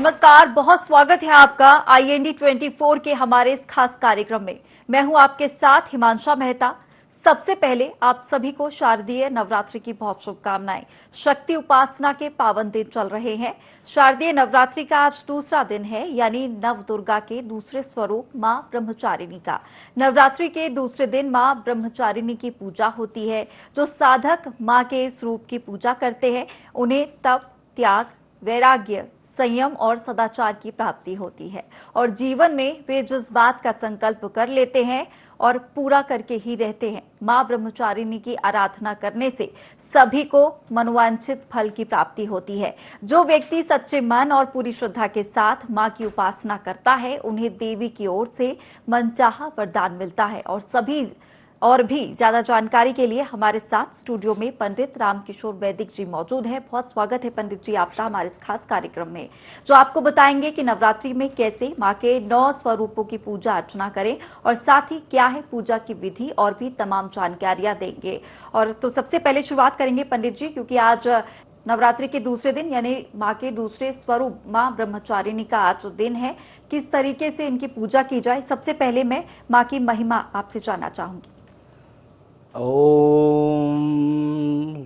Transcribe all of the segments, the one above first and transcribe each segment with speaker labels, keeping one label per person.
Speaker 1: नमस्कार, बहुत स्वागत है आपका IND 24 के हमारे इस खास कार्यक्रम में। मैं हूं आपके साथ हिमांशा मेहता। सबसे पहले आप सभी को शारदीय नवरात्रि की बहुत शुभकामनाएं। शक्ति उपासना के पावन दिन चल रहे हैं। शारदीय नवरात्रि का आज दूसरा दिन है, यानी नव दुर्गा के दूसरे स्वरूप मां ब्रह्मचारिणी का। नवरात्रि के दूसरे दिन मां ब्रह्मचारिणी की पूजा होती है। जो साधक मां के इस रूप की पूजा करते हैं उन्हें तप, त्याग, वैराग्य, संयम और सदाचार की प्राप्ति होती है और जीवन में वे जिस बात का संकल्प कर लेते हैं और पूरा करके ही रहते हैं। मां ब्रह्मचारिणी की आराधना करने से सभी को मनोवांछित फल की प्राप्ति होती है। जो व्यक्ति सच्चे मन और पूरी श्रद्धा के साथ मां की उपासना करता है उन्हें देवी की ओर से मनचाहा वरदान मिलता है। और भी ज्यादा जानकारी के लिए हमारे साथ स्टूडियो में पंडित रामकिशोर वैदिक जी मौजूद हैं। बहुत स्वागत है पंडित जी आपका हमारे इस खास कार्यक्रम में, जो आपको बताएंगे कि नवरात्रि में कैसे मां के 9 स्वरूपों की पूजा अर्चना करें और साथ ही क्या है पूजा की विधि और भी तमाम जानकारियां देंगे। और तो सबसे पहले शुरुआत करेंगे पंडित जी, क्योंकि आज नवरात्रि के दूसरे दिन यानी मां के दूसरे स्वरूप मां ब्रह्मचारिणी का आज दिन है। किस तरीके से इनकी पूजा की जाए, सबसे पहले मैं मां की महिमा आपसे जानना चाहूंगी।
Speaker 2: ओम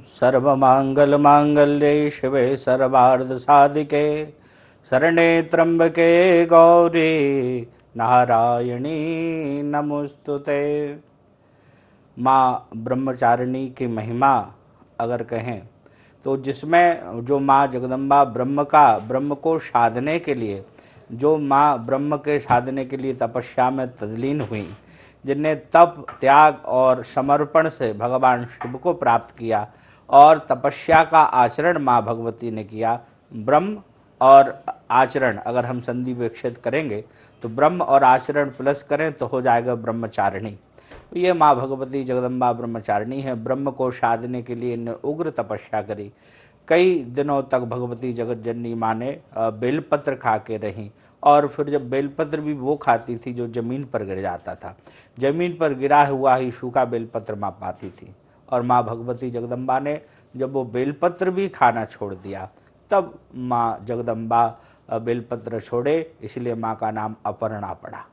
Speaker 2: सर्वमंगल मांगल्ये शिवे सर्वार्थ साधिके शरणे त्र्यंबके गौरी नारायणी नमोस्तुते। माँ ब्रह्मचारिणी की महिमा अगर कहें तो जिसमें जो माँ जगदम्बा ब्रह्म को साधने के लिए, जो माँ ब्रह्म के साधने के लिए तपस्या में तल्लीन हुई, जिनने तप, त्याग और समर्पण से भगवान शिव को प्राप्त किया और तपस्या का आचरण माँ भगवती ने किया। ब्रह्म और आचरण अगर हम संधि विक्षेप करेंगे तो ब्रह्म और आचरण प्लस करें तो हो जाएगा ब्रह्मचारिणी। ये माँ भगवती जगदम्बा ब्रह्मचारिणी है। ब्रह्म को साधने के लिए इन्हें उग्र तपस्या करी। कई दिनों तक भगवती जगत जननी माँ ने बेलपत्र खा के रहीं और फिर जब बेलपत्र भी वो खाती थी जो जमीन पर गिर जाता था, जमीन पर गिरा हुआ ही सूखा बेलपत्र माँ पाती थी। और माँ भगवती जगदम्बा ने जब वो बेलपत्र भी खाना छोड़ दिया तब माँ जगदम्बा बेलपत्र छोड़े, इसलिए माँ का नाम अपर्णा पड़ा।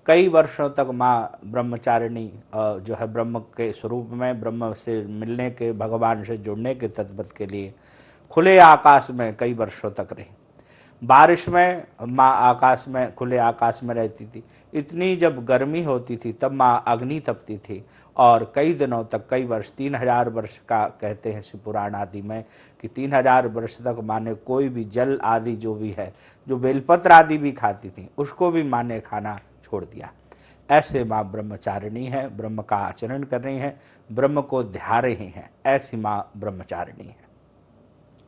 Speaker 2: कई वर्षों तक माँ ब्रह्मचारिणी जो है ब्रह्म के स्वरूप में, ब्रह्म से मिलने के, भगवान से जुड़ने के तत्पथ के लिए खुले आकाश में कई वर्षों तक रही। बारिश में माँ आकाश में, खुले आकाश में रहती थी। इतनी जब गर्मी होती थी तब माँ अग्नि तपती थी और कई दिनों तक, कई वर्ष, 3000 वर्ष का कहते हैं शिव पुराण आदि में कि 3000 वर्ष तक माँ ने कोई भी जल आदि जो भी है, जो बेलपत्र आदि भी खाती थी, उसको भी माँ ने खाना छोड़ दिया। ऐसे माँ ब्रह्मचारिणी है, ब्रह्म का आचरण कर रही हैं, ब्रह्म को ध्या रही हैं। ऐसी माँ ब्रह्मचारिणी है।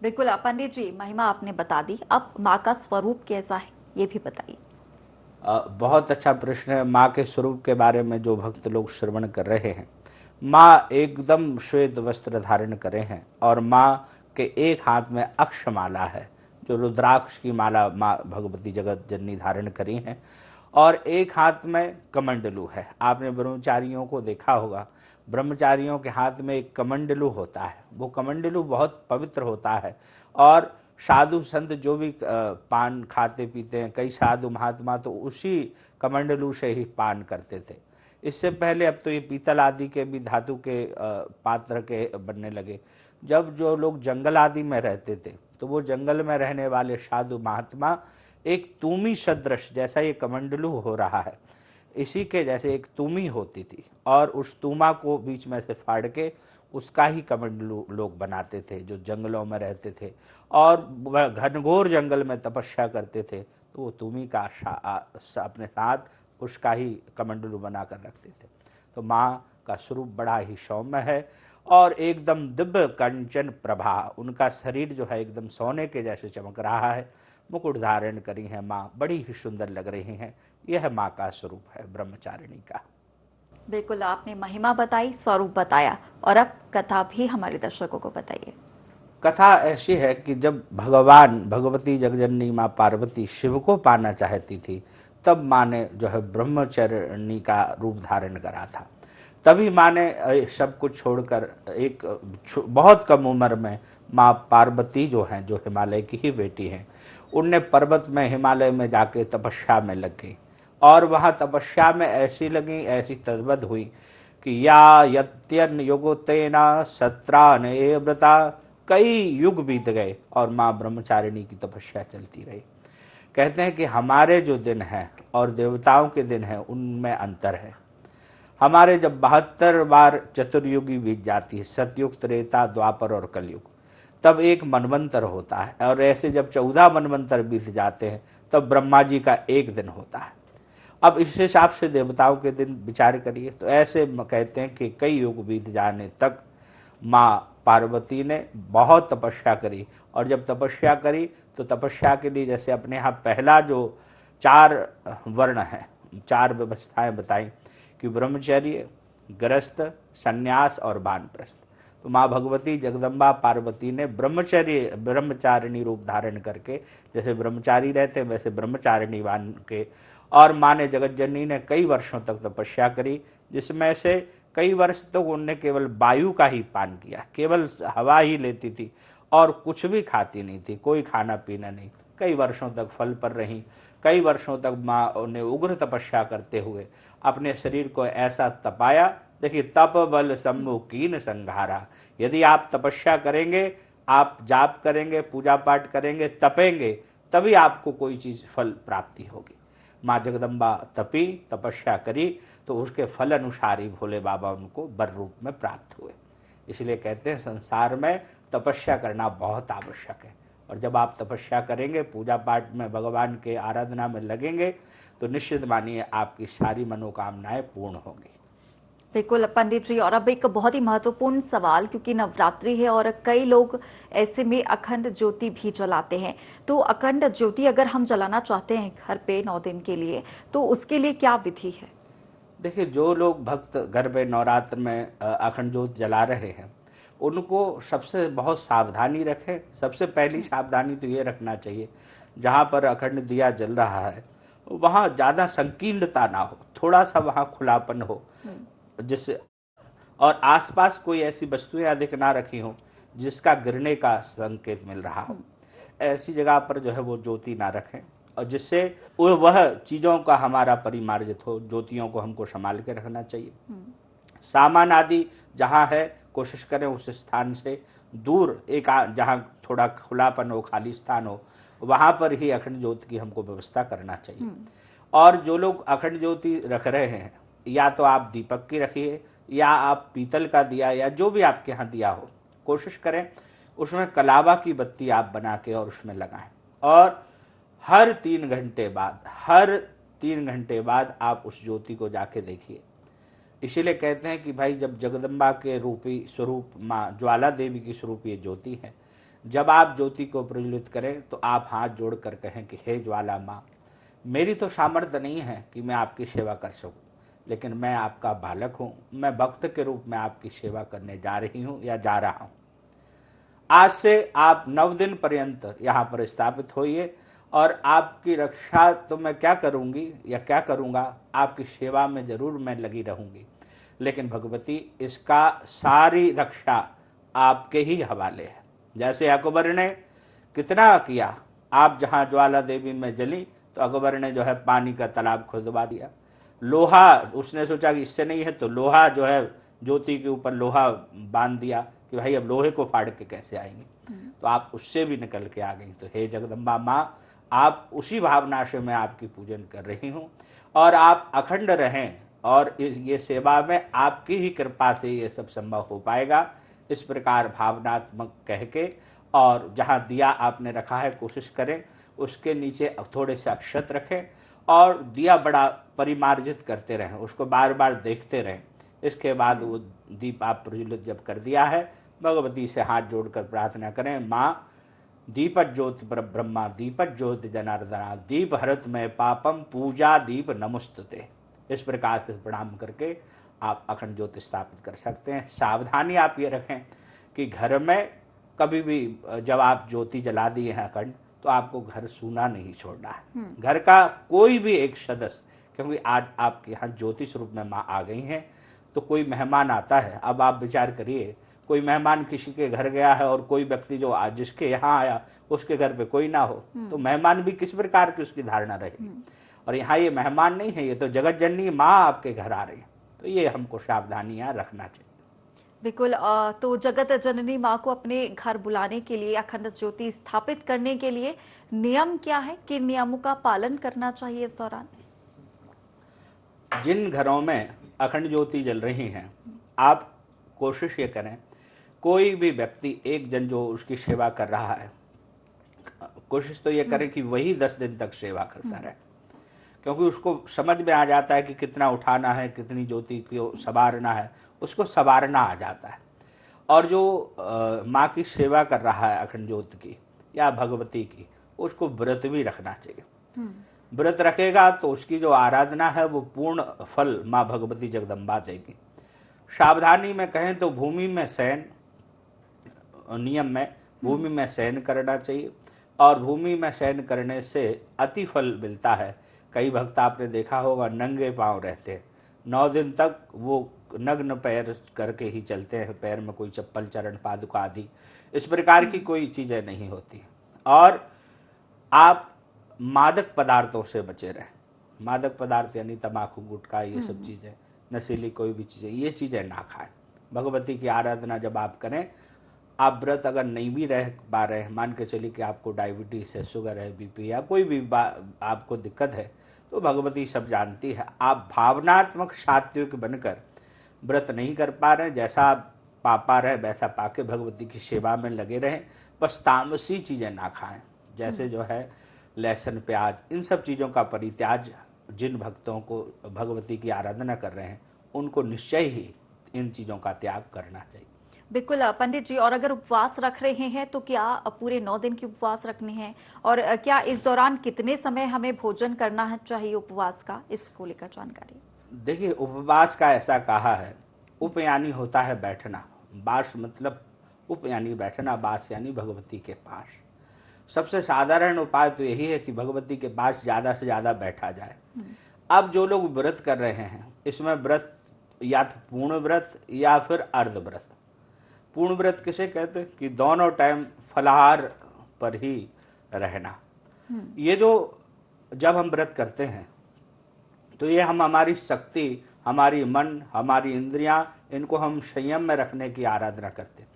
Speaker 1: बिल्कुल पंडित जी, महिमा आपने बता दी, अब माँ का स्वरूप कैसा है ये भी बताइए।
Speaker 2: बहुत अच्छा प्रश्न है। माँ के स्वरूप के बारे में जो भक्त लोग श्रवण कर रहे हैं, माँ एकदम श्वेत वस्त्र धारण करे हैं और माँ के एक हाथ में अक्षमाला है, जो रुद्राक्ष की माला माँ भगवती जगत जननी धारण करी हैं, और एक हाथ में कमंडलू है। आपने ब्रह्मचारियों को देखा होगा, ब्रह्मचारियों के हाथ में एक कमंडलू होता है। वो कमंडलू बहुत पवित्र होता है और साधु संत जो भी पान खाते पीते हैं, कई साधु महात्मा तो उसी कमंडलू से ही पान करते थे। इससे पहले अब तो ये पीतल आदि के भी धातु के पात्र के बनने लगे। जब जो लोग जंगल आदि में रहते थे तो वो जंगल में रहने वाले साधु महात्मा एक तूमी सदृश, जैसा ये कमंडलू हो रहा है, इसी के जैसे एक तूमी होती थी और उस तूमा को बीच में से फाड़ के उसका ही कमंडलू लोग बनाते थे जो जंगलों में रहते थे और घनघोर जंगल में तपस्या करते थे। तो वो तूमी का अपने साथ उसका ही कमंडलू बना कर रखते थे। तो माँ का स्वरूप बड़ा ही सौम्य है और एकदम दिव्य कंचन प्रभा, उनका शरीर जो है एकदम सोने के जैसे चमक रहा है। मुकुट धारण करी है माँ, बड़ी ही सुंदर लग रही हैं। यह माँ का स्वरूप है ब्रह्मचारिणी का।
Speaker 1: बिल्कुल, आपने महिमा बताई, स्वरूप बताया, और अब कथा भी हमारे दर्शकों को बताइए।
Speaker 2: कथा ऐसी है कि जब भगवान भगवती जगजननी माँ पार्वती शिव को पाना चाहती थी तब माँ ने जो है ब्रह्मचारिणी का रूप धारण करा था। तभी माँ ने सब कुछ छोड़कर एक बहुत कम उम्र में माँ पार्वती जो हैं, जो हिमालय की ही बेटी हैं, उनने पर्वत में हिमालय में जाके तपस्या में लग गई। और वहाँ तपस्या में ऐसी लगी, ऐसी तद्वत हुई कि या यत्यन युगोतेना सत्रान ए व्रता, कई युग बीत गए और माँ ब्रह्मचारिणी की तपस्या चलती रही। कहते हैं कि हमारे जो दिन हैं और देवताओं के दिन हैं उनमें अंतर है। हमारे जब 72 बार चतुर्युगी बीत जाती है, सतयुग, त्रेता, द्वापर और कलयुग, तब एक मनवंतर होता है। और ऐसे जब 14 मनवंतर बीत जाते हैं तब ब्रह्मा जी का एक दिन होता है। अब इस हिसाब से देवताओं के दिन विचार करिए, तो ऐसे कहते हैं कि कई युग बीत जाने तक माँ पार्वती ने बहुत तपस्या करी। और जब तपस्या करी तो तपस्या के लिए जैसे अपने यहाँ पहला जो 4 वर्ण हैं, 4 व्यवस्थाएं बताई कि ब्रह्मचर्य, गृहस्थ, संन्यास और वानप्रस्थ। तो माँ भगवती जगदम्बा पार्वती ने ब्रह्मचारिणी रूप धारण करके, जैसे ब्रह्मचारी रहते हैं वैसे ब्रह्मचारिणी बन के, और माँ ने जगतजननी ने कई वर्षों तक तपस्या करी, जिसमें से कई वर्ष तक उनने केवल वायु का ही पान किया, केवल हवा ही लेती थी और कुछ भी खाती नहीं थी, कोई खाना पीना नहीं। कई वर्षों तक फल पर रही, कई वर्षों तक माँ ने उग्र तपस्या करते हुए अपने शरीर को ऐसा तपाया। देखिए, तप बल सम्मुखीन संघारा। यदि आप तपस्या करेंगे, आप जाप करेंगे, पूजा पाठ करेंगे, तपेंगे, तभी आपको कोई चीज फल प्राप्ति होगी। माँ जगदम्बा तपी, तपस्या करी, तो उसके फल अनुसार ही भोले बाबा उनको वर रूप में प्राप्त हुए। इसलिए कहते हैं संसार में तपस्या करना बहुत आवश्यक है। और जब आप तपस्या करेंगे, पूजा पाठ में, भगवान के आराधना में लगेंगे, तो निश्चित मानिए आपकी सारी मनोकामनाएं पूर्ण होंगी।
Speaker 1: बिल्कुल पंडित जी, और अब एक बहुत ही महत्वपूर्ण सवाल, क्योंकि नवरात्रि है और कई लोग ऐसे में अखंड ज्योति भी जलाते हैं, तो अखंड ज्योति अगर हम जलाना चाहते हैं घर पे 9 दिन के लिए, तो उसके लिए क्या विधि है?
Speaker 2: देखिए, जो लोग भक्त घर पे नवरात्र में अखंड ज्योत जला रहे हैं, उनको सबसे बहुत सावधानी रखें। सबसे पहली सावधानी तो ये रखना चाहिए, जहाँ पर अखंड दिया जल रहा है वहाँ ज़्यादा संकीर्णता ना हो, थोड़ा सा वहाँ खुलापन हो, जिससे, और आसपास कोई ऐसी वस्तुएं अधिक ना रखी हों जिसका गिरने का संकेत मिल रहा हो। ऐसी जगह पर जो है वो ज्योति ना रखें, और जिससे वह चीज़ों का हमारा परिमार्जित हो। ज्योतियों को हमको संभाल के रखना चाहिए। सामान आदि जहाँ है, कोशिश करें उस स्थान से दूर, एक जहाँ थोड़ा खुलापन हो, खाली स्थान हो, वहाँ पर ही अखंड ज्योति की हमको व्यवस्था करना चाहिए। और जो लोग अखंड ज्योति रख रहे हैं, या तो आप दीपक की रखिए, या आप पीतल का दिया, या जो भी आपके यहाँ दिया हो, कोशिश करें उसमें कलावा की बत्ती आप बना के और उसमें लगाएं। और हर 3 घंटे बाद आप उस ज्योति को जाके देखिए। इसीलिए कहते हैं कि भाई, जब जगदम्बा के रूपी स्वरूप माँ ज्वाला देवी की स्वरूप ये ज्योति है, जब आप ज्योति को प्रज्वलित करें तो आप हाथ जोड़कर कहें कि हे ज्वाला माँ, मेरी तो सामर्थ्य नहीं है कि मैं आपकी सेवा कर सकूं, लेकिन मैं आपका बालक हूं, मैं भक्त के रूप में आपकी सेवा करने जा रही हूं या जा रहा हूं। आज से आप 9 दिन पर्यंत यहाँ पर स्थापित होइए, और आपकी रक्षा तो मैं क्या करूँगी या क्या करूँगा, आपकी सेवा में जरूर मैं लगी रहूँगी, लेकिन भगवती इसका सारी रक्षा आपके ही हवाले है। जैसे अकबर ने कितना किया, आप जहाँ ज्वाला देवी में जली तो अकबर ने जो है पानी का तालाब खुदवा दिया। लोहा, उसने सोचा कि इससे नहीं है, तो लोहा जो है ज्योति के ऊपर लोहा बांध दिया कि भाई अब लोहे को फाड़ के कैसे आएंगे, तो आप उससे भी निकल के आ गई। तो हे जगदम्बा माँ, आप उसी भावना से मैं आपकी पूजन कर रही हूँ, और आप अखंड रहें, और ये सेवा में आपकी ही कृपा से ये सब संभव हो पाएगा। इस प्रकार भावनात्मक कह के, और जहाँ दिया आपने रखा है कोशिश करें उसके नीचे थोड़े से अक्षत रखें, और दिया बड़ा परिमार्जित करते रहें, उसको बार बार देखते रहें। इसके बाद वो दीप आप प्रज्वलित जब कर दिया है, भगवती से हाथ जोड़कर प्रार्थना करें, माँ दीपक ज्योति पर ब्रह्मा, दीपक ज्योति जनार्दना, दीप हरत में पापम, पूजा दीप नमुस्तुते। इस प्रकार से प्रणाम करके आप अखंड ज्योति स्थापित कर सकते हैं। सावधानी आप ये रखें कि घर में कभी भी जब आप ज्योति जला दिए हैं अखंड, तो आपको घर सूना नहीं छोड़ना है। घर का कोई भी एक सदस्य, क्योंकि आज आपके यहाँ ज्योति स्वरूप में माँ आ गई हैं, तो कोई मेहमान आता है, अब आप विचार करिए, कोई मेहमान किसी के घर गया है और कोई व्यक्ति जो आज जिसके यहाँ आया उसके घर पे कोई ना हो, तो मेहमान भी किस प्रकार की उसकी धारणा रहेगी। और यहाँ ये मेहमान नहीं है, ये तो जगत जननी माँ आपके घर आ रही है। तो ये हमको सावधानियां रखना चाहिए।
Speaker 1: बिल्कुल। तो जगत जननी माँ को अपने घर बुलाने के लिए, अखंड ज्योति स्थापित करने के लिए नियम क्या है, किन नियमों का पालन करना चाहिए इस दौरान?
Speaker 2: जिन घरों में अखंड ज्योति जल रही हैं, आप कोशिश ये करें, कोई भी व्यक्ति एक जन जो उसकी सेवा कर रहा है, कोशिश तो ये करें कि वही 10 दिन तक सेवा करता रहे, क्योंकि उसको समझ में आ जाता है कि कितना उठाना है, कितनी ज्योति को संवारना है, उसको संवारना आ जाता है। और जो माँ की सेवा कर रहा है अखंड ज्योति की या भगवती की, उसको व्रत भी रखना चाहिए। व्रत रखेगा तो उसकी जो आराधना है वो पूर्ण फल माँ भगवती जगदम्बा देगी। सावधानी में कहें तो भूमि में शयन, नियम में भूमि में शयन करना चाहिए, और भूमि में शयन करने से अति फल मिलता है। कई भक्त आपने देखा होगा नंगे पांव रहते हैं, 9 दिन तक वो नग्न पैर करके ही चलते हैं, पैर में कोई चप्पल, चरण पादुका आदि इस प्रकार की कोई चीज़ें नहीं होती। और आप मादक पदार्थों से बचे रहें। मादक पदार्थ यानी तम्बाकू, गुटखा, ये सब चीज़ें, नशीली कोई भी चीज़ें, ये चीज़ें ना खाएं। भगवती की आराधना जब आप करें, आप व्रत अगर नहीं भी रह पा रहे हैं, मान के चलिए कि आपको डायबिटीज़ है, शुगर है, बीपी या कोई भी आपको दिक्कत है, तो भगवती सब जानती है। आप भावनात्मक सात्विक बनकर व्रत नहीं कर पा रहे हैं, जैसा आप पा रहे हैं वैसा पाके भगवती की सेवा में लगे रहें। बस तामसी चीज़ें ना खाएं, जैसे जो है लहसुन, प्याज, इन सब चीज़ों का परित्याज जिन भक्तों को भगवती की आराधना कर रहे हैं उनको निश्चय ही इन चीज़ों का त्याग करना चाहिए।
Speaker 1: बिल्कुल पंडित जी, और अगर उपवास रख रहे हैं तो क्या पूरे 9 दिन की उपवास रखनी है, और क्या इस दौरान कितने समय हमें भोजन करना है चाहिए उपवास का, इसको लेकर जानकारी?
Speaker 2: देखिए, उपवास का ऐसा कहा है, उप यानी होता है बैठना, बास मतलब उप यानी बैठना, बास यानी भगवती के पास। सबसे साधारण उपाय तो यही है कि भगवती के पास ज़्यादा से ज़्यादा बैठा जाए। अब जो लोग व्रत कर रहे हैं, इसमें व्रत या तो पूर्ण व्रत या फिर अर्ध व्रत। पूर्ण व्रत किसे कहते हैं कि दोनों टाइम फलाहार पर ही रहना। ये जो जब हम व्रत करते हैं तो ये हम हमारी शक्ति, हमारी मन, हमारी इंद्रियां, इनको हम संयम में रखने की आराधना करते हैं।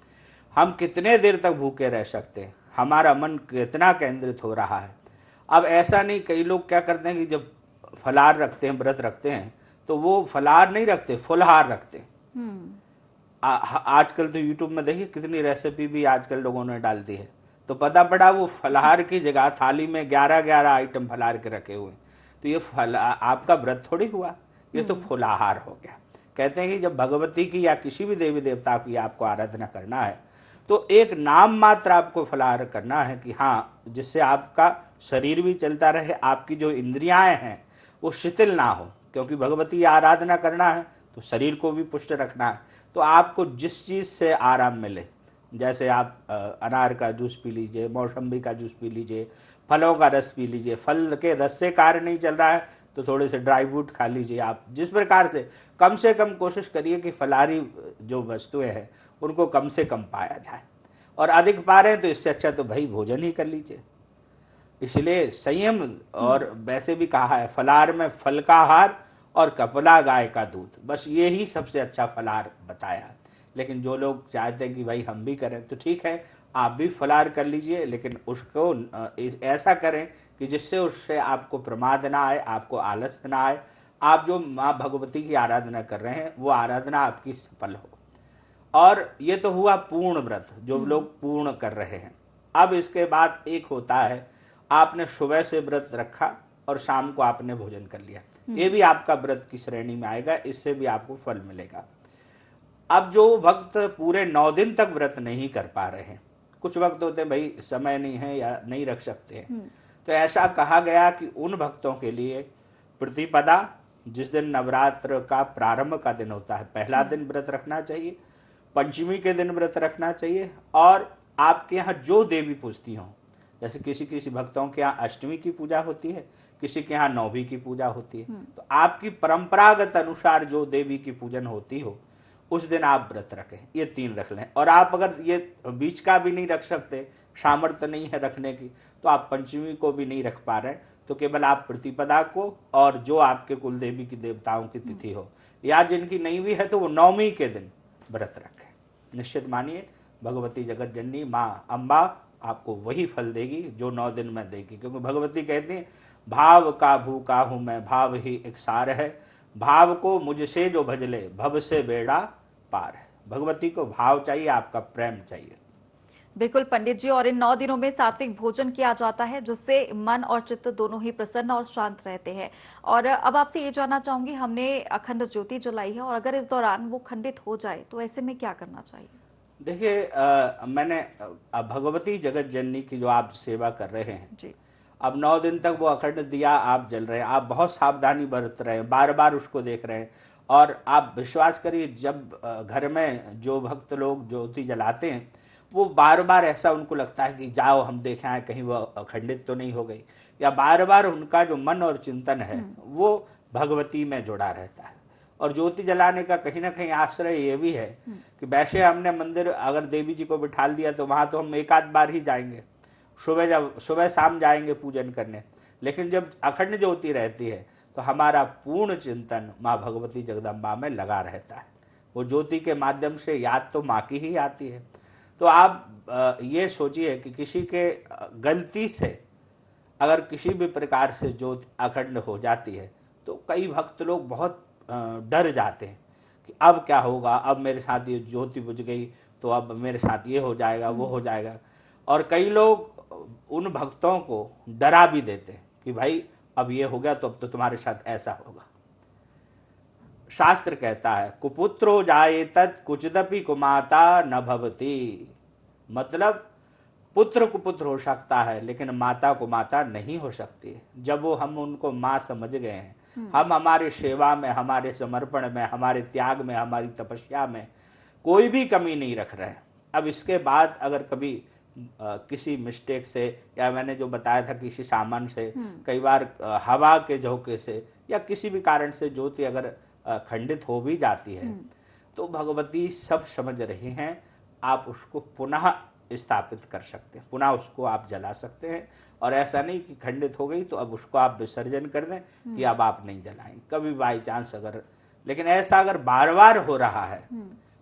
Speaker 2: हम कितने देर तक भूखे रह सकते हैं, हमारा मन कितना केंद्रित हो रहा है। अब ऐसा नहीं, कई लोग क्या करते हैं कि जब फलाहार रखते हैं, व्रत रखते हैं, तो वो फलाहार नहीं रखते, फुलहार रखते हैं। आजकल तो यूट्यूब में देखिए कितनी रेसिपी भी आजकल लोगों ने डाल दी है, तो पता पड़ा वो फलाहार की जगह थाली में 11-11 आइटम फलाहार के रखे हुए। तो ये आपका व्रत थोड़ी हुआ, ये तो फुलाहार हो गया। कहते हैं कि जब भगवती की या किसी भी देवी देवता की आपको आराधना करना है तो एक नाम मात्र आपको फलाहार करना है कि हाँ, जिससे आपका शरीर भी चलता रहे, आपकी जो इंद्रियां हैं वो शिथिल ना हो, क्योंकि भगवती की आराधना करना है तो शरीर को भी पुष्ट रखना है। तो आपको जिस चीज़ से आराम मिले, जैसे आप अनार का जूस पी लीजिए, मौसम्बी का जूस पी लीजिए, फलों का रस पी लीजिए, फल के रस से कार्य नहीं चल रहा है तो थोड़े से ड्राई फ्रूट खा लीजिए। आप जिस प्रकार से कम कोशिश करिए कि फलाहारी जो वस्तुएं हैं उनको कम से कम पाया जाए, और अधिक पा रहे हैं तो इससे अच्छा तो भाई भोजन ही कर लीजिए। इसलिए संयम, और वैसे भी कहा है फलाहार में फल का आहार और कपला गाय का दूध, बस ये ही सबसे अच्छा फलाहार बताया। लेकिन जो लोग चाहते हैं कि भाई हम भी करें तो ठीक है, आप भी फलाहार कर लीजिए, लेकिन उसको ऐसा करें कि जिससे उससे आपको प्रमाद ना आए, आपको आलस ना आए, आप जो माँ भगवती की आराधना कर रहे हैं वो आराधना आपकी सफल हो। और ये तो हुआ पूर्ण व्रत, जो लोग पूर्ण कर रहे हैं। अब इसके बाद एक होता है, आपने सुबह से व्रत रखा और शाम को आपने भोजन कर लिया, ये भी आपका व्रत की श्रेणी में आएगा, इससे भी आपको फल मिलेगा। अब जो भक्त पूरे 9 दिन तक व्रत नहीं कर पा रहे हैं, कुछ भक्त होते हैं भाई समय नहीं है या नहीं रख सकते हैं, तो ऐसा कहा गया कि उन भक्तों के लिए प्रतिपदा, जिस दिन नवरात्र का प्रारंभ का दिन होता है, पहला दिन व्रत रखना चाहिए, पंचमी के दिन व्रत रखना चाहिए, और आपके यहाँ जो देवी पूजती हों, जैसे किसी किसी भक्तों के यहाँ अष्टमी की पूजा होती है, किसी के यहाँ नौवीं की पूजा होती है। तो आपकी परंपरागत अनुसार जो देवी की पूजन होती हो उस दिन आप व्रत रखें, ये 3 रख लें। और आप अगर ये बीच का भी नहीं रख सकते, सामर्थ्य नहीं है रखने की, तो आप पंचमी को भी नहीं रख पा रहे, तो केवल आप प्रतिपदा को और जो आपके कुल देवी की देवताओं की तिथि हो या जिनकी नहीं भी है तो वो नवमी के दिन व्रत रखें। निश्चित मानिए भगवती जगत जननी माँ अम्बा आपको वही फल देगी जो 9 दिन में देगी, क्योंकि भगवती कहती है भाव का भूखा हूं मैं, भाव ही एक सार है, भाव को मुझसे जो भजले भव से बेड़ा पार है। भगवती को भाव चाहिए, आपका प्रेम चाहिए।
Speaker 1: बिल्कुल पंडित जी, और इन 9 दिनों में सात्विक भोजन किया जाता है जिससे मन और चित्त दोनों ही प्रसन्न और शांत रहते हैं। और अब आपसे ये जानना चाहूंगी, हमने अखंड ज्योति जलाई है और अगर इस दौरान वो खंडित हो जाए तो ऐसे में क्या करना चाहिए?
Speaker 2: देखिए मैंने भगवती जगत जननी की जो आप सेवा कर रहे हैं
Speaker 1: जी।
Speaker 2: अब 9 दिन तक वो अखंड दिया आप जल रहे हैं, आप बहुत सावधानी बरत रहे हैं, बार बार उसको देख रहे हैं। और आप विश्वास करिए जब घर में जो भक्त लोग ज्योति जलाते हैं वो बार बार ऐसा उनको लगता है कि जाओ हम देखें आए कहीं वो अखंडित तो नहीं हो गई, या बार बार उनका जो मन और चिंतन है वो भगवती में जुड़ा रहता है। और ज्योति जलाने का कहीं ना कहीं आश्रय ये भी है कि वैसे हमने मंदिर अगर देवी जी को बिठाल दिया तो वहां तो हम एक आध बार ही जाएंगे, सुबह शाम जाएंगे पूजन करने, लेकिन जब अखंड ज्योति रहती है तो हमारा पूर्ण चिंतन माँ भगवती जगदम्बा में लगा रहता है। वो ज्योति के माध्यम से याद तो माँ की ही आती है। तो आप ये सोचिए कि किसी के गलती से अगर किसी भी प्रकार से ज्योति अखंड हो जाती है तो कई भक्त लोग बहुत डर जाते हैं कि अब क्या होगा, अब मेरे साथ ये ज्योति बुझ गई तो अब मेरे साथ ये हो जाएगा वो हो जाएगा। और कई लोग उन भक्तों को डरा भी देते हैं कि भाई अब ये हो गया तो अब तो तुम्हारे साथ ऐसा होगा। शास्त्र कहता है कुपुत्रो जायेतत् कुचिदपि कुमाता न भवति, मतलब पुत्र कुपुत्र हो सकता है लेकिन माता को माता नहीं हो सकती। जब वो हम उनको माँ समझ गए हैं, हम हमारी सेवा में, हमारे समर्पण में, हमारे त्याग में, हमारी तपस्या में कोई भी कमी नहीं रख रहे हैं। अब इसके बाद अगर कभी किसी मिस्टेक से या मैंने जो बताया था किसी सामान से, कई बार हवा के झोंके से या किसी भी कारण से ज्योति अगर खंडित हो भी जाती है तो भगवती सब समझ रही हैं, आप उसको पुनः स्थापित कर सकते हैं, पुनः उसको आप जला सकते हैं। और ऐसा नहीं कि खंडित हो गई तो अब उसको आप विसर्जन कर दें कि अब आप नहीं जलाएंगे, कभी बाई चांस अगर, लेकिन ऐसा अगर बार बार हो रहा है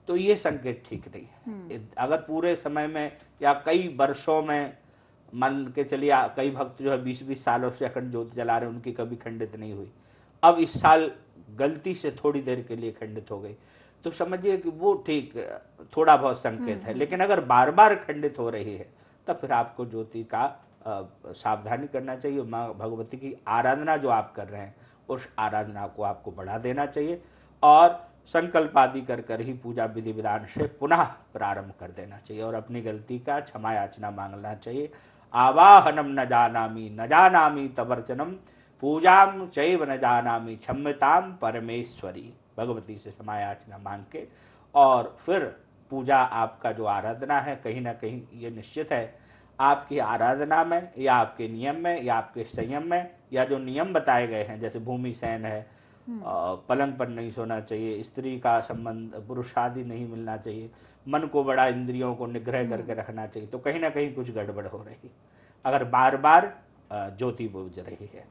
Speaker 2: तो ये संकेत ठीक नहीं है। अगर पूरे समय में या कई वर्षों में मान के चलिए कई भक्त जो है 20-20 सालों से अखंड ज्योति जला रहे हैं, उनकी कभी खंडित नहीं हुई, अब इस साल गलती से थोड़ी देर के लिए खंडित हो गई तो समझिए कि वो ठीक थोड़ा बहुत संकेत है। लेकिन अगर बार बार खंडित हो रही है तब फिर आपको ज्योति का सावधानी करना चाहिए। माँ भगवती की आराधना जो आप कर रहे हैं उस आराधना को आपको बढ़ा देना चाहिए और संकल्प आदि कर ही पूजा विधि विधान से पुनः प्रारंभ कर देना चाहिए और अपनी गलती का क्षमा याचना मांगना चाहिए। आवाहनम न जानामी तवर्चनम पूजाम चैव न जानामी क्षम्यताम परमेश्वरी, भगवती से क्षमा याचना मांग के और फिर पूजा आपका जो आराधना है कहीं ना कहीं ये निश्चित है आपकी आराधना में या आपके नियम में या आपके संयम में या जो नियम बताए गए हैं, जैसे भूमि शयन है, पलंग पर नहीं सोना चाहिए, स्त्री का संबंध पुरुष आदि नहीं मिलना चाहिए, मन को बड़ा इंद्रियों को निग्रह करके रखना चाहिए, तो कहीं ना कहीं कुछ गड़बड़ हो रही अगर बार बार ज्योति बुझ रही है।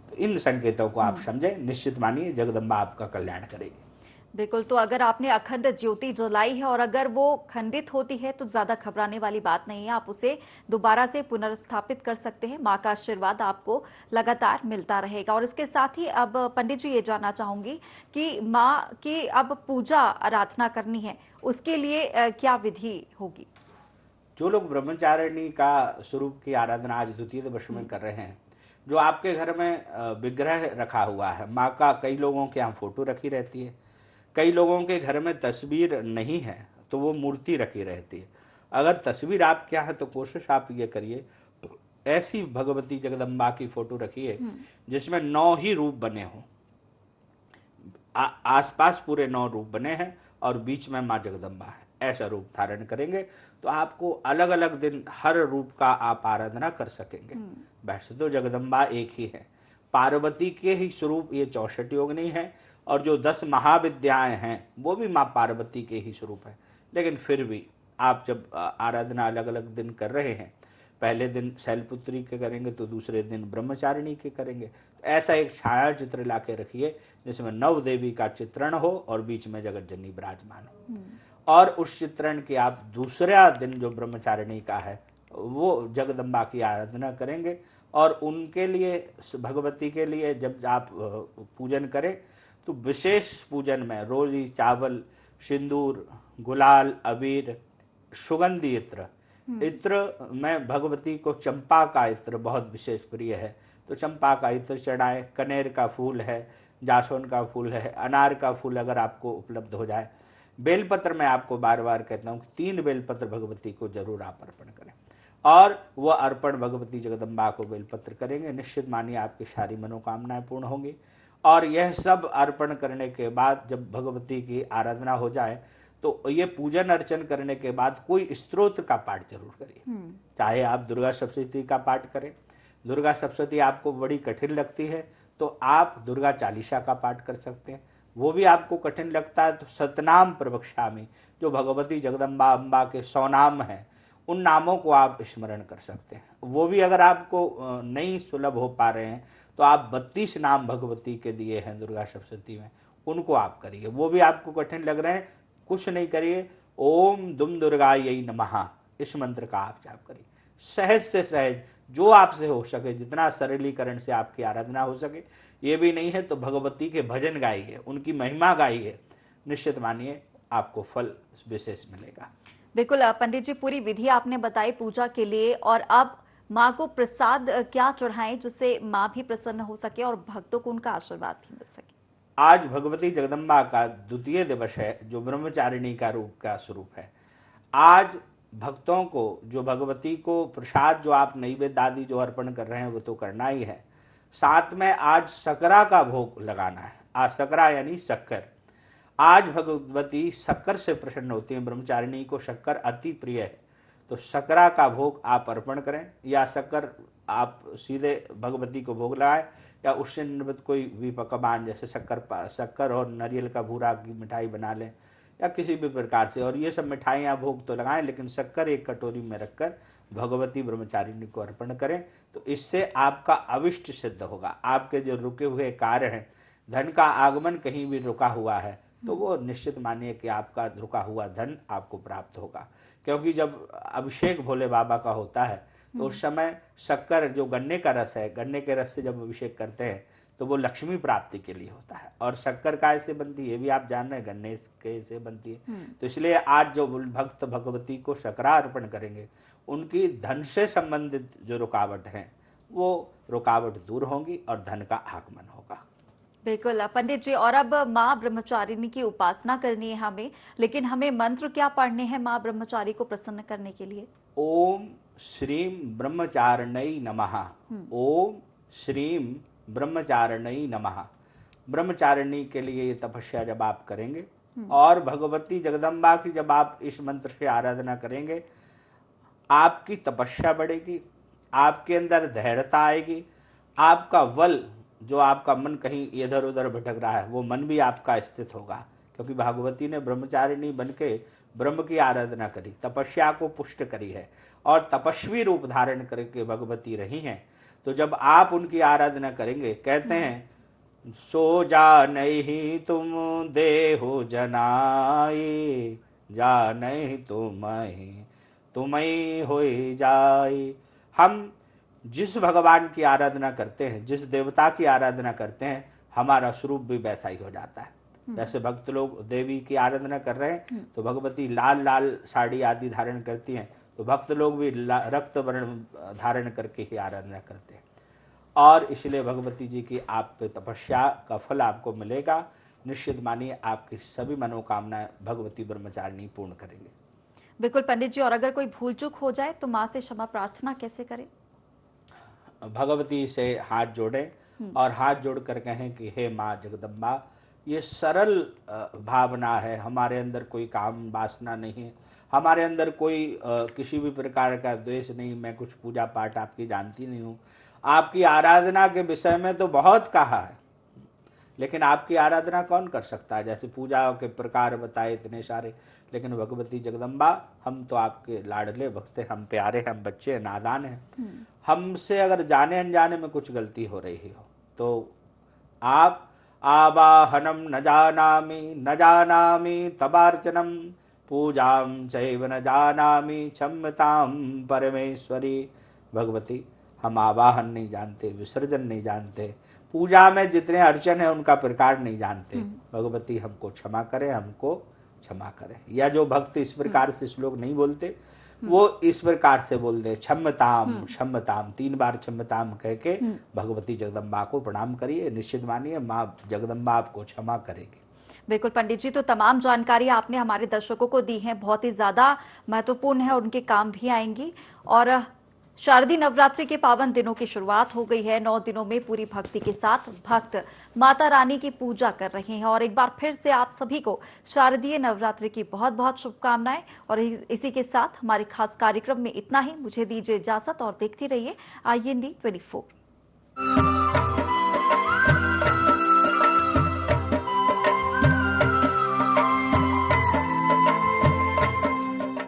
Speaker 2: तो इन संकेतों को आप समझें, निश्चित मानिए जगदम्बा आपका कल्याण करेगी।
Speaker 1: बिल्कुल, तो अगर आपने अखंड ज्योति जलाई है और अगर वो खंडित होती है तो ज्यादा घबराने वाली बात नहीं है, आप उसे दोबारा से पुनर्स्थापित कर सकते हैं। माँ का आशीर्वाद आपको लगातार मिलता रहेगा। और इसके साथ ही अब पंडित जी ये जानना चाहूंगी कि माँ की अब पूजा आराधना करनी है, उसके लिए क्या विधि होगी?
Speaker 2: जो लोग ब्रह्मचारिणी का स्वरूप की आराधना आज द्वितीय वर्ष में कर रहे हैं, जो आपके घर में विग्रह रखा हुआ है माँ का, कई लोगों के यहाँ फोटो रखी रहती है, कई लोगों के घर में तस्वीर नहीं है तो वो मूर्ति रखी रहती है। अगर तस्वीर आपके यहाँ है तो कोशिश आप ये करिए ऐसी भगवती जगदम्बा की फोटो रखिए जिसमें 9 ही रूप बने हों, आसपास पूरे 9 रूप बने हैं और बीच में माँ जगदम्बा है, ऐसा रूप धारण करेंगे तो आपको अलग अलग दिन हर रूप का आप आराधना कर सकेंगे। वैसे तो जगदम्बा एक ही है पार्वती के ही स्वरूप ये 64 योगिनी है, और जो 10 महाविद्याएं हैं वो भी माँ पार्वती के ही स्वरूप है। लेकिन फिर भी आप जब आराधना अलग अलग दिन कर रहे हैं, पहले दिन शैलपुत्री के करेंगे तो दूसरे दिन ब्रह्मचारिणी के करेंगे, तो ऐसा एक छाया चित्र ला के रखिए जिसमें नव देवी का चित्रण हो और बीच में जगत जननी विराजमान हो। और उस चित्रण के आप दूसरा दिन जो ब्रह्मचारिणी का है वो जगदम्बा की आराधना करेंगे। और उनके लिए, भगवती के लिए जब आप पूजन करें तो विशेष पूजन में रोली, चावल, सिंदूर, गुलाल, अबीर, सुगंधी इत्र, इत्र में भगवती को चंपा का इत्र बहुत विशेष प्रिय है, तो चंपा का इत्र चढ़ाएं। कनेर का फूल है, जासवन का फूल है, अनार का फूल अगर आपको उपलब्ध हो जाए। बेलपत्र मैं आपको बार बार कहता हूँ कि 3 बेलपत्र भगवती को जरूर आप अर्पण करें, और वह अर्पण भगवती जगदम्बा को बेलपत्र करेंगे, निश्चित मानिए आपकी सारी मनोकामनाएं पूर्ण होंगी। और यह सब अर्पण करने के बाद जब भगवती की आराधना हो जाए तो ये पूजन अर्चन करने के बाद कोई स्तोत्र का पाठ जरूर करिए। चाहे आप दुर्गा सप्तशती का पाठ करें, दुर्गा सप्तशती आपको बड़ी कठिन लगती है तो आप दुर्गा चालीसा का पाठ कर सकते हैं। वो भी आपको कठिन लगता है तो सतनाम प्रवक्ष्यामि, जो भगवती जगदम्बा अम्बा के 100 नाम हैं, उन नामों को आप स्मरण कर सकते हैं। वो भी अगर आपको नहीं सुलभ हो पा रहे हैं तो आप 32 नाम भगवती के दिए हैं दुर्गा सप्तशती में, उनको आप करिए। वो भी आपको कठिन लग रहे हैं, कुछ नहीं करिए, ओम दुम दुर्गायै नमः, इस मंत्र का आप जाप करिए। सहज से सहज जो आपसे हो सके, जितना सरलीकरण से आपकी आराधना हो सके। ये भी नहीं है तो भगवती के भजन गाइए, उनकी महिमा गाइए, निश्चित मानिए आपको फल विशेष मिलेगा।
Speaker 1: बिल्कुल पंडित जी, पूरी विधि आपने बताई पूजा के लिए, और अब माँ को प्रसाद क्या चढ़ाएं जिससे माँ भी प्रसन्न हो सके और भक्तों को उनका आशीर्वाद भी मिल सके।
Speaker 2: आज भगवती जगदम्बा का द्वितीय दिवस है जो ब्रह्मचारिणी का रूप का स्वरूप है। आज भक्तों को जो भगवती को प्रसाद जो आप नैवेद्य आदि जो अर्पण कर रहे हैं वो तो करना ही है, साथ में आज सकरा का भोग लगाना है। आज सकरा यानी शक्कर। आज भगवती शक्कर से प्रसन्न होती हैं, ब्रह्मचारिणी को शक्कर अति प्रिय है, तो सकरा का भोग आप अर्पण करें, या शक्कर आप सीधे भगवती को भोग लगाएं, या उससे निर्मित कोई भी पकवान जैसे शक्कर और नारियल का भूरा की मिठाई बना लें, या किसी भी प्रकार से। और ये सब मिठाइयाँ भोग तो लगाएं, लेकिन शक्कर एक कटोरी में रखकर भगवती ब्रह्मचारिणी को अर्पण करें, तो इससे आपका अविष्ट सिद्ध होगा। आपके जो रुके हुए कार्य हैं, धन का आगमन कहीं भी रुका हुआ है तो वो निश्चित मानिए कि आपका रुका हुआ धन आपको प्राप्त होगा। क्योंकि जब अभिषेक भोले बाबा का होता है तो उस समय शक्कर जो गन्ने का रस है, गन्ने के रस से जब अभिषेक करते हैं तो वो लक्ष्मी प्राप्ति के लिए होता है। और शक्कर काय से बनती है ये भी आप जान रहे हैं, गन्ने के से बनती है। तो इसलिए आज जो भक्त भगवती को शकरा अर्पण करेंगे, उनकी धन से संबंधित जो रुकावट है वो रुकावट दूर होंगी और धन का आगमन होगा।
Speaker 1: बिल्कुल पंडित जी, और अब माँ ब्रह्मचारिणी की उपासना करनी है हमें, लेकिन हमें मंत्र क्या पढ़ने हैं माँ ब्रह्मचारी को प्रसन्न करने के लिए?
Speaker 2: ओम श्रीम ब्रह्मचारिण्यै नमः। ओम श्रीम ब्रह्मचारिण्यै नमः। ब्रह्मचारिणी के लिए ये तपस्या जब आप करेंगे और भगवती जगदम्बा की जब आप इस मंत्र से आराधना करेंगे, आपकी तपस्या बढ़ेगी, आपके अंदर धैर्यता आएगी, आपका बल, जो आपका मन कहीं इधर उधर भटक रहा है वो मन भी आपका स्थित होगा। क्योंकि भगवती ने ब्रह्मचारिणी बनके ब्रह्म की आराधना करी, तपस्या को पुष्ट करी है और तपस्वी रूप धारण करके भगवती रही हैं। तो जब आप उनकी आराधना करेंगे, कहते हैं सो जा नहीं तुम देहो जनाई, जा नहीं तुम्हें हो जाए। हम जिस भगवान की आराधना करते हैं, जिस देवता की आराधना करते हैं, हमारा स्वरूप भी वैसा ही हो जाता है। जैसे भक्त लोग देवी की आराधना कर रहे हैं तो भगवती लाल लाल साड़ी आदि धारण करती हैं, तो भक्त लोग भी रक्त वर्ण धारण करके ही आराधना करते हैं। और इसलिए भगवती जी की आप पे तपस्या का फल आपको मिलेगा। निश्चित मानिए आपकी सभी मनोकामनाएं भगवती ब्रह्मचारिणी पूर्ण करेंगे।
Speaker 1: बिल्कुल पंडित जी, और अगर कोई भूल चूक हो जाए तो माँ से क्षमा प्रार्थना कैसे करें?
Speaker 2: भगवती से हाथ जोड़ें और हाथ जोड़ कर कहें कि हे माँ जगदम्बा, ये सरल भावना है, हमारे अंदर कोई काम वासना नहीं है, हमारे अंदर कोई किसी भी प्रकार का द्वेष नहीं, मैं कुछ पूजा पाठ आपकी जानती नहीं हूँ, आपकी आराधना के विषय में तो बहुत कहा है, लेकिन आपकी आराधना कौन कर सकता है? जैसे पूजा के प्रकार बताए इतने सारे, लेकिन भगवती जगदम्बा हम तो आपके लाडले भक्त हैं, हम प्यारे हैं, हम बच्चे हैं, नादान हैं। हमसे अगर जाने अनजाने में कुछ गलती हो रही हो तो आप आवाहनम न जानामि तबार्चनम पूजाम चैव न जानामि क्षम्यताम परमेश्वरी। भगवती, हम आवाहन नहीं जानते, विसर्जन नहीं जानते, पूजा में जितने अर्चन है उनका प्रकार नहीं जानते। भगवती हमको क्षमा करें, हमको क्षमा करें। या जो भक्त इस प्रकार से श्लोक नहीं बोलते वो इस प्रकार से बोल दे, क्षम्यताम क्षम्यताम, 3 बार क्षम्यताम कह के भगवती जगदम्बा को प्रणाम करिए। निश्चित मानिए माँ जगदम्बा आपको क्षमा करेगी।
Speaker 1: बिल्कुल पंडित जी, तो तमाम जानकारी आपने हमारे दर्शकों को दी है, बहुत ही ज्यादा महत्वपूर्ण है और उनके काम भी आएंगी। और शारदीय नवरात्रि के पावन दिनों की शुरुआत हो गई है। 9 दिनों में पूरी भक्ति के साथ भक्त माता रानी की पूजा कर रहे हैं। और एक बार फिर से आप सभी को शारदीय नवरात्रि की बहुत बहुत शुभकामनाएं। और इसी के साथ हमारे खास कार्यक्रम में इतना ही। मुझे दीजिए इजाजत और देखती रहिए IND 24।